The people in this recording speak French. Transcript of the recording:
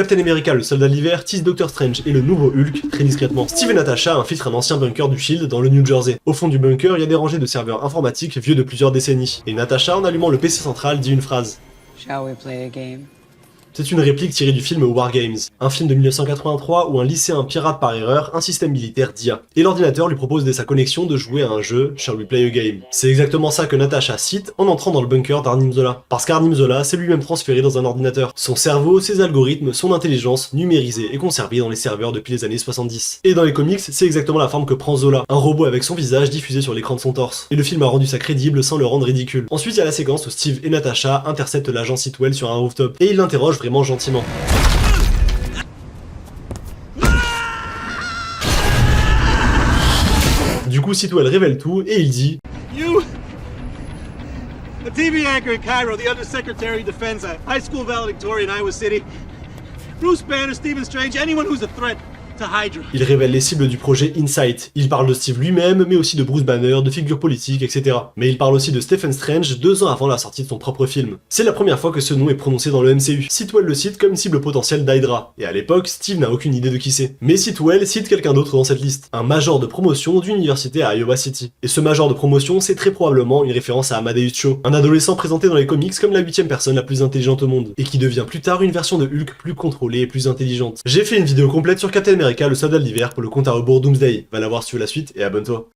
Captain America, le soldat de l'hiver, tease Doctor Strange et le nouveau Hulk très discrètement. Steve et Natasha infiltrent un ancien bunker du Shield dans le New Jersey. Au fond du bunker, il y a des rangées de serveurs informatiques vieux de plusieurs décennies. Et Natasha, en allumant le PC central, dit une phrase. Shall we play a game? C'est une réplique tirée du film War Games, un film de 1983 où un lycéen pirate par erreur un système militaire d'IA. Et l'ordinateur lui propose dès sa connexion de jouer à un jeu, Shall We Play a Game. C'est exactement ça que Natasha cite en entrant dans le bunker d'Arnim Zola. Parce qu'Arnim Zola s'est lui-même transféré dans un ordinateur. Son cerveau, ses algorithmes, son intelligence, numérisés et conservés dans les serveurs depuis les années 70. Et dans les comics, c'est exactement la forme que prend Zola, un robot avec son visage diffusé sur l'écran de son torse. Et le film a rendu ça crédible sans le rendre ridicule. Ensuite, il y a la séquence où Steve et Natasha interceptent l'agent Sitwell sur un rooftop, et ils l'interrogent vraiment gentiment. Du coup, Sitwell révèle tout et il dit You, a TV anchor in Cairo, the Undersecretary of Defense, a high school valedictorian in Iowa City, Bruce Banner, Stephen Strange, anyone who's a threat to Hydra. Il révèle les cibles du projet Insight. Il parle de Steve lui-même, mais aussi de Bruce Banner, de figures politiques, etc. Mais il parle aussi de Stephen Strange 2 ans avant la sortie de son propre film. C'est la première fois que ce nom est prononcé dans le MCU. Sitwell le cite comme cible potentielle d'Hydra. Et à l'époque, Steve n'a aucune idée de qui c'est. Mais Sitwell cite quelqu'un d'autre dans cette liste. Un major de promotion d'une université à Iowa City. Et ce major de promotion, c'est très probablement une référence à Amadeus Cho, un adolescent présenté dans les comics comme la 8ème personne la plus intelligente au monde. Et qui devient plus tard une version de Hulk plus contrôlée et plus intelligente. J'ai fait une vidéo complète sur Captain America, le soldat de l'hiver pour le compte à rebours Doomsday. Va la voir si tu veux la suite et abonne-toi.